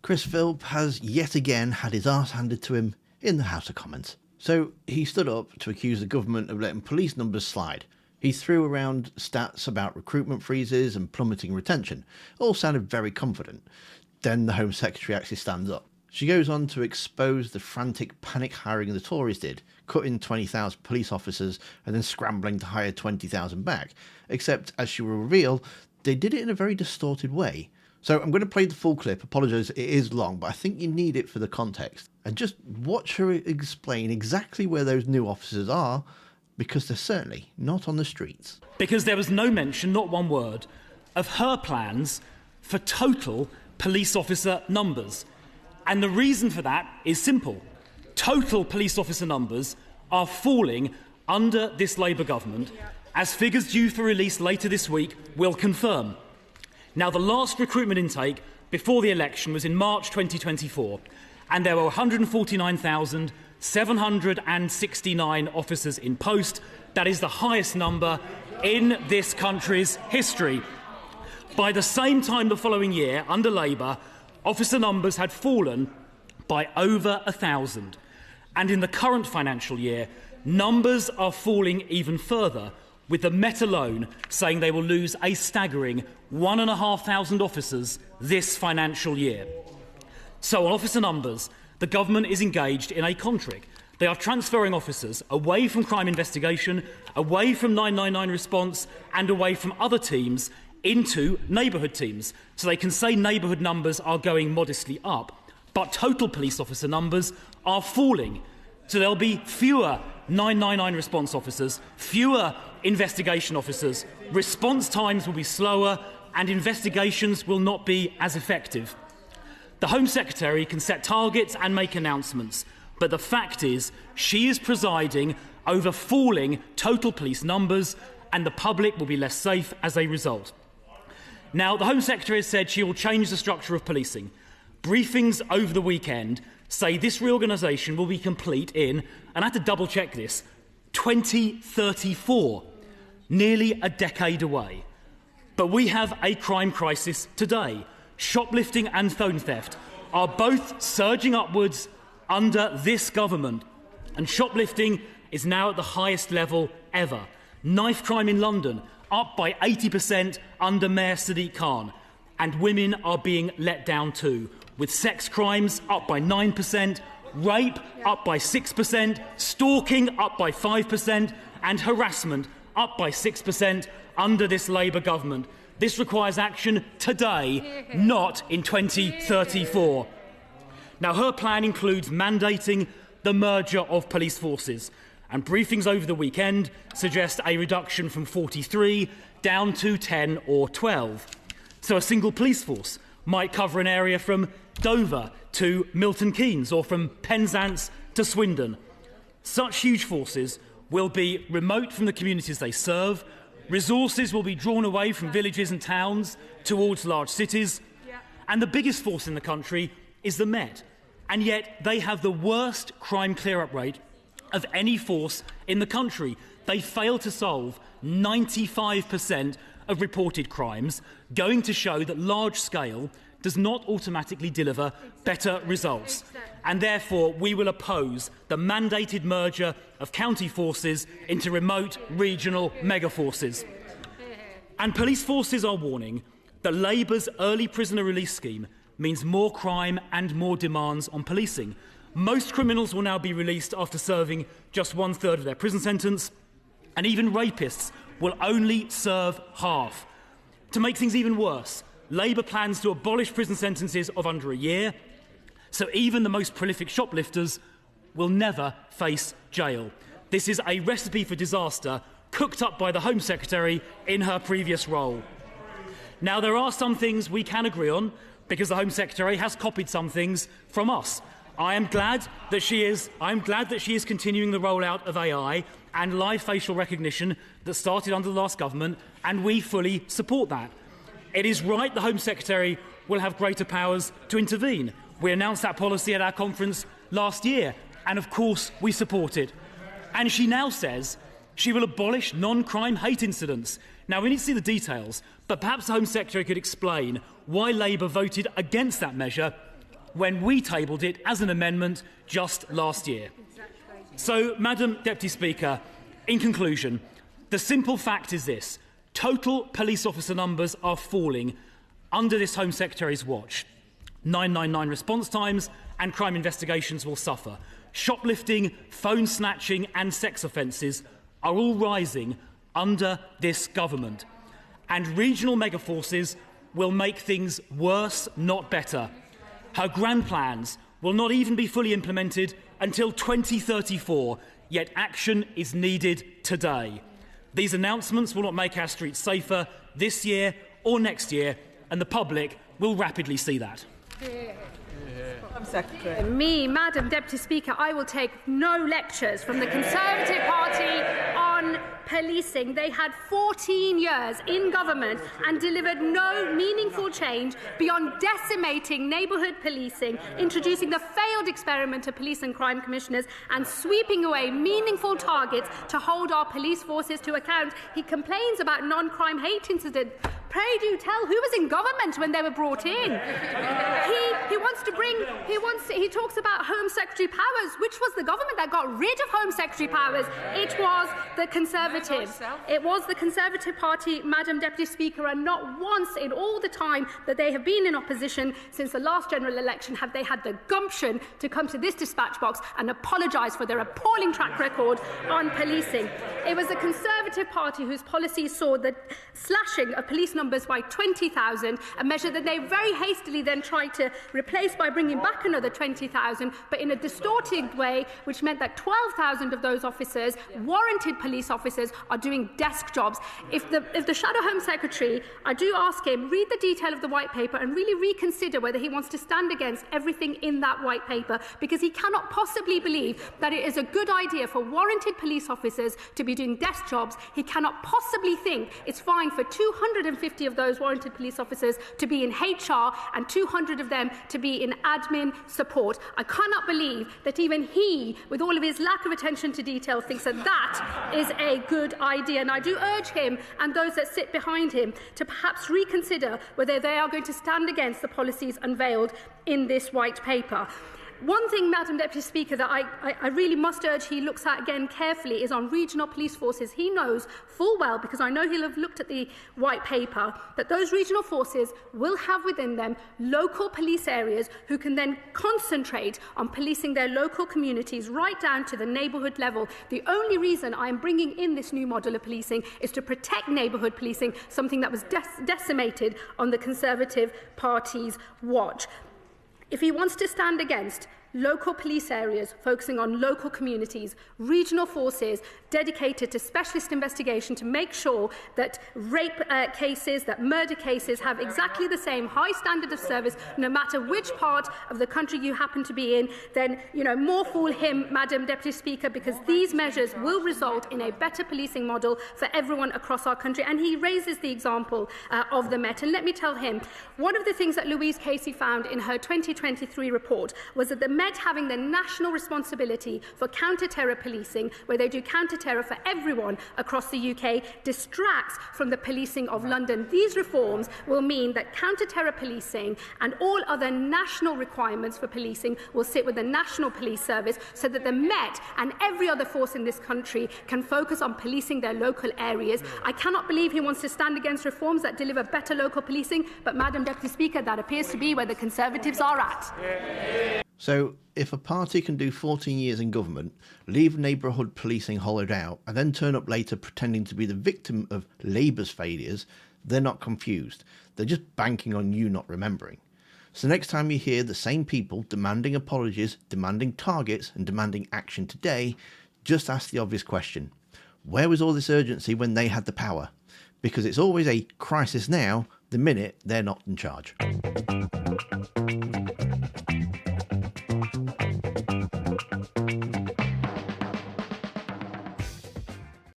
Chris Philp has yet again had his arse handed to him in the House of Commons. So he stood up to accuse the government of letting police numbers slide. He threw around stats about recruitment freezes and plummeting retention. All sounded very confident. Then the Home Secretary actually stands up. She goes on to expose the frantic panic hiring the Tories did, cutting 20,000 police officers and then scrambling to hire 20,000 back. Except, as she will reveal, they did it in a very distorted way. So I'm going to play the full clip. Apologise, it is long, but I think you need it for the context. And just watch her explain exactly where those new officers are, because they're certainly not on the streets. Because there was no mention, not one word, of her plans for total police officer numbers. And the reason for that is simple. Total police officer numbers are falling under this Labour government, as figures due for release later this week will confirm. Now, the last recruitment intake before the election was in March 2024, and there were 149,769 officers in post. That is the highest number in this country's history. By the same time the following year, under Labour, officer numbers had fallen by over 1,000. And in the current financial year, numbers are falling even further, with the Met alone saying they will lose a staggering 1,500 officers this financial year. So on officer numbers, the government is engaged in a contrick. They are transferring officers away from crime investigation, away from 999 response and away from other teams into neighbourhood teams. So they can say neighbourhood numbers are going modestly up, but total police officer numbers are falling. So there'll be fewer 999 response officers, fewer investigation officers, response times will be slower, and investigations will not be as effective. The Home Secretary can set targets and make announcements, but the fact is she is presiding over falling total police numbers, and the public will be less safe as a result. Now, the Home Secretary has said she will change the structure of policing. Briefings over the weekend say this reorganisation will be complete in, and I had to double-check this, 2034, nearly a decade away. But we have a crime crisis today. Shoplifting and phone theft are both surging upwards under this government, and shoplifting is now at the highest level ever. Knife crime in London up by 80% under Mayor Sadiq Khan, and women are being let down too, with sex crimes up by 9%, rape up by 6%, stalking up by 5%, and harassment up by 6% under this Labour government. This requires action today, not in 2034. Now, her plan includes mandating the merger of police forces, and briefings over the weekend suggest a reduction from 43 down to 10 or 12. So a single police force might cover an area from Dover to Milton Keynes or from Penzance to Swindon. Such huge forces will be remote from the communities they serve. Resources will be drawn away from villages and towns towards large cities. And the biggest force in the country is the Met. And yet they have the worst crime clear-up rate of any force in the country. They fail to solve 95% of reported crimes, going to show that large scale does not automatically deliver better results. And therefore, we will oppose the mandated merger of county forces into remote regional megaforces. And police forces are warning that Labour's early prisoner release scheme means more crime and more demands on policing. Most criminals will now be released after serving just 1/3 of their prison sentence, and even rapists will only serve half. To make things even worse, Labour plans to abolish prison sentences of under a year, so even the most prolific shoplifters will never face jail. This is a recipe for disaster cooked up by the Home Secretary in her previous role. Now, there are some things we can agree on, because the Home Secretary has copied some things from us. I am glad that she is continuing the rollout of AI and live facial recognition that started under the last government, and we fully support that. It is right the Home Secretary will have greater powers to intervene. We announced that policy at our conference last year, and of course we support it. And she now says she will abolish non-crime hate incidents. Now, we need to see the details, but perhaps the Home Secretary could explain why Labour voted against that measure when we tabled it as an amendment just last year. So, Madam Deputy Speaker, in conclusion, the simple fact is this: total police officer numbers are falling under this Home Secretary's watch. 999 response times and crime investigations will suffer. Shoplifting, phone snatching and sex offences are all rising under this government. And regional megaforces will make things worse, not better. Her grand plans will not even be fully implemented until 2034, yet action is needed today. These announcements will not make our streets safer this year or next year, and the public will rapidly see that. Secretary. Me, Madam Deputy Speaker, I will take no lectures from the Conservative Party on policing. They had 14 years in government and delivered no meaningful change beyond decimating neighbourhood policing, introducing the failed experiment of police and crime commissioners, and sweeping away meaningful targets to hold our police forces to account. He complains about non-crime hate incidents. Pray do tell who was in government when they were brought in. He talks about Home Secretary powers. Which was the government that got rid of Home Secretary powers? It was the Conservatives. It was the Conservative Party, Madam Deputy Speaker, and not once in all the time that they have been in opposition since the last general election have they had the gumption to come to this dispatch box and apologise for their appalling track record on policing. It was the Conservative Party whose policies saw the slashing of police numbers by 20,000, a measure that they very hastily then tried to replace by bringing back another 20,000, but in a distorted way, which meant that 12,000 of those officers, warranted police officers, are doing desk jobs. If the Shadow Home Secretary, I do ask him, read the detail of the White Paper and really reconsider whether he wants to stand against everything in that White Paper, because he cannot possibly believe that it is a good idea for warranted police officers to be doing desk jobs. He cannot possibly think it's fine for 250 of those warranted police officers to be in HR and 200 of them to be in admin support. I cannot believe that even he, with all of his lack of attention to detail, thinks that that is a good idea. And I do urge him and those that sit behind him to perhaps reconsider whether they are going to stand against the policies unveiled in this White Paper. One thing, Madam Deputy Speaker, that I really must urge he looks at again carefully is on regional police forces. He knows full well, because I know he'll have looked at the White Paper, that those regional forces will have within them local police areas who can then concentrate on policing their local communities right down to the neighbourhood level. The only reason I am bringing in this new model of policing is to protect neighbourhood policing, something that was decimated on the Conservative Party's watch. If he wants to stand against local police areas focusing on local communities, regional forces dedicated to specialist investigation to make sure that rape cases, that murder cases have exactly the same high standard of service no matter which part of the country you happen to be in, then, more fool him, Madam Deputy Speaker, because these measures will result in a better policing model for everyone across our country. And he raises the example of the Met. And let me tell him, one of the things that Louise Casey found in her 2023 report was that the Met having the national responsibility for counter-terror policing, where they do counter-terror for everyone across the UK, distracts from the policing of London. These reforms will mean that counter-terror policing and all other national requirements for policing will sit with the National Police Service, so that the Met and every other force in this country can focus on policing their local areas. I cannot believe he wants to stand against reforms that deliver better local policing, but, Madam Deputy Speaker, that appears to be where the Conservatives are at. So, if a party can do 14 years in government, leave neighbourhood policing hollowed out, and then turn up later pretending to be the victim of Labour's failures, they're not confused. They're just banking on you not remembering. So next time you hear the same people demanding apologies, demanding targets, and demanding action today, just ask the obvious question. Where was all this urgency when they had the power? Because it's always a crisis now the minute they're not in charge.